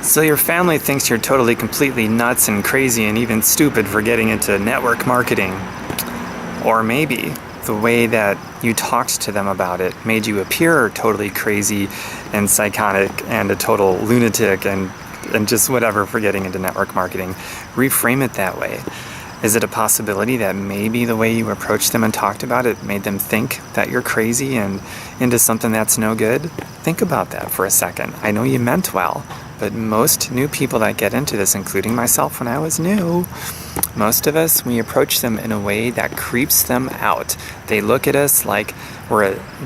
So your family thinks you're totally, completely nuts and crazy and even stupid for getting into network marketing. Or maybe the way that you talked to them about it made you appear totally crazy and psychotic and a total lunatic and just whatever for getting into network marketing. Reframe it that way. Is it a possibility that maybe the way you approached them and talked about it made them think that you're crazy and into something that's no good? Think about that for a second. I know you meant well, but most new people that get into this, including myself when I was new, most of us, we approach them in a way that creeps them out. They look at us like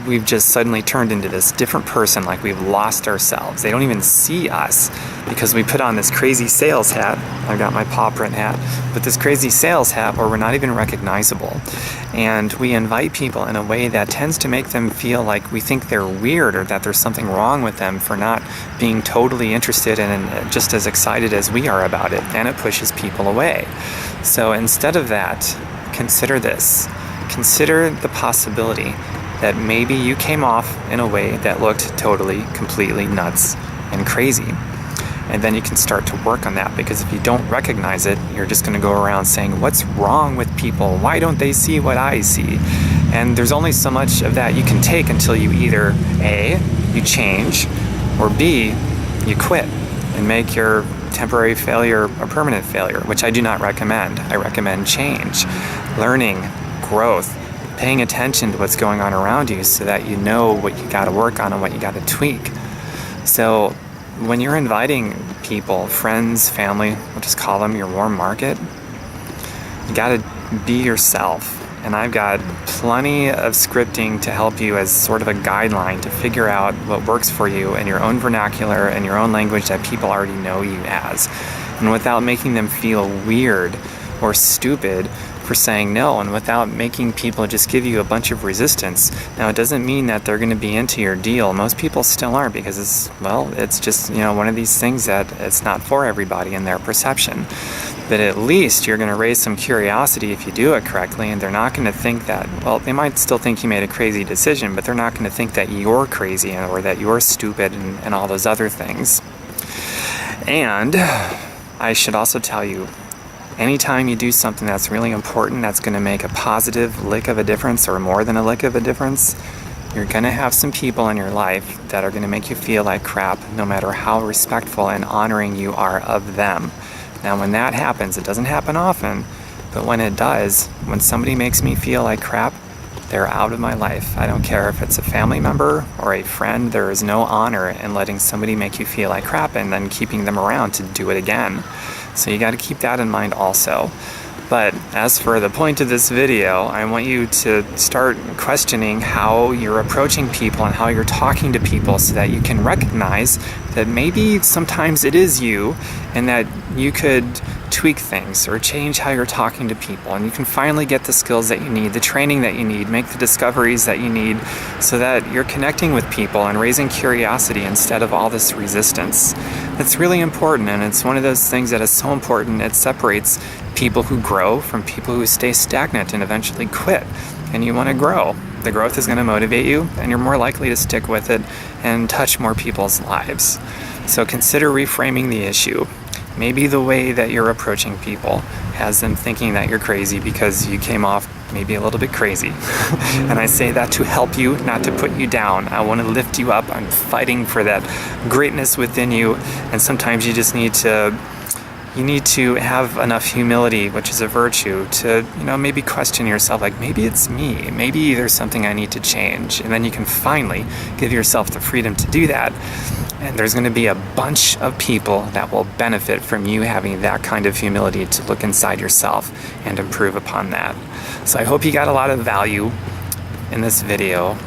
we've just suddenly turned into this different person, like we've lost ourselves. They don't even see us because we put on this crazy sales hat. I got my paw print hat, but this crazy sales hat where we're not even recognizable. And we invite people in a way that tends to make them feel like we think they're weird or that there's something wrong with them for not being totally interested and just as excited as we are about it. And it pushes people away. So instead of that, consider this. Consider the possibility that maybe you came off in a way that looked totally, completely nuts and crazy. And then you can start to work on that, because if you don't recognize it, you're just going to go around saying, what's wrong with people? Why don't they see what I see? And there's only so much of that you can take until you either A, you change, or B, you quit and make your temporary failure a permanent failure, which I do not recommend. I recommend change, learning, growth, paying attention to what's going on around you so that you know what you got to work on and what you got to tweak. So when you're inviting people, friends, family, we'll just call them your warm market, you got to be yourself. And I've got plenty of scripting to help you as sort of a guideline to figure out what works for you in your own vernacular and your own language that people already know you as. And without making them feel weird or stupid for saying no, and without making people just give you a bunch of resistance. Now, it doesn't mean that they're going to be into your deal. Most people still aren't, because it's just, one of these things that it's not for everybody in their perception. But at least you're going to raise some curiosity if you do it correctly, and they're not going to think that, they might still think you made a crazy decision, but they're not going to think that you're crazy or that you're stupid and all those other things. And I should also tell you, anytime you do something that's really important, that's going to make a positive lick of a difference or more than a lick of a difference, you're going to have some people in your life that are going to make you feel like crap, no matter how respectful and honoring you are of them. Now, when that happens, it doesn't happen often, but when it does, when somebody makes me feel like crap, they're out of my life. I don't care if it's a family member or a friend. There is no honor in letting somebody make you feel like crap and then keeping them around to do it again. So you got to keep that in mind also. But as for the point of this video, I want you to start questioning how you're approaching people and how you're talking to people so that you can recognize that maybe sometimes it is you and that you could tweak things or change how you're talking to people, and you can finally get the skills that you need, the training that you need, make the discoveries that you need so that you're connecting with people and raising curiosity instead of all this resistance. It's really important, and it's one of those things that is so important. It separates people who grow from people who stay stagnant and eventually quit. And you want to grow. The growth is going to motivate you, and you're more likely to stick with it and touch more people's lives. So consider reframing the issue. Maybe the way that you're approaching people has them thinking that you're crazy because you came off maybe a little bit crazy. And I say that to help you, not to put you down. I want to lift you up. I'm fighting for that greatness within you. And sometimes you just need to have enough humility, which is a virtue, to, maybe question yourself, like, maybe it's me, maybe there's something I need to change. And then you can finally give yourself the freedom to do that. And there's going to be a bunch of people that will benefit from you having that kind of humility to look inside yourself and improve upon that. So I hope you got a lot of value in this video.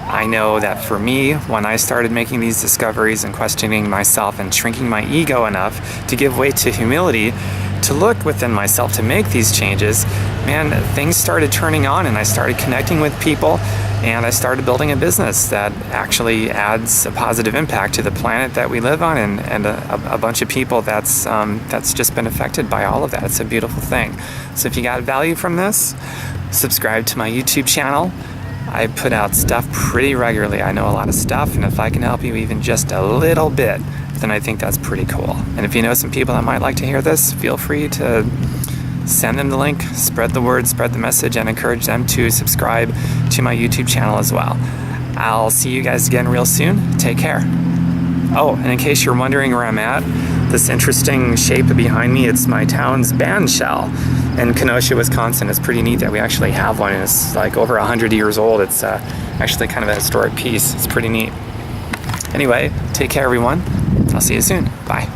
I know that for me, when I started making these discoveries and questioning myself and shrinking my ego enough to give way to humility, to look within myself to make these changes, man, things started turning on, and I started connecting with people, and I started building a business that actually adds a positive impact to the planet that we live on, and a bunch of people that's just been affected by all of that. It's a beautiful thing. So if you got value from this, subscribe to my YouTube channel. I put out stuff pretty regularly. I know a lot of stuff, and if I can help you even just a little bit, then I think that's pretty cool. And if you know some people that might like to hear this, feel free to send them the link, spread the word, spread the message, and encourage them to subscribe to my YouTube channel as well. I'll see you guys again real soon. Take care. Oh, and in case you're wondering where I'm at, this interesting shape behind me, it's my town's band shell in Kenosha, Wisconsin. It's pretty neat that we actually have one, and it's like over 100 years old. It's actually kind of a historic piece. It's pretty neat. Anyway, take care, everyone. I'll see you soon. Bye.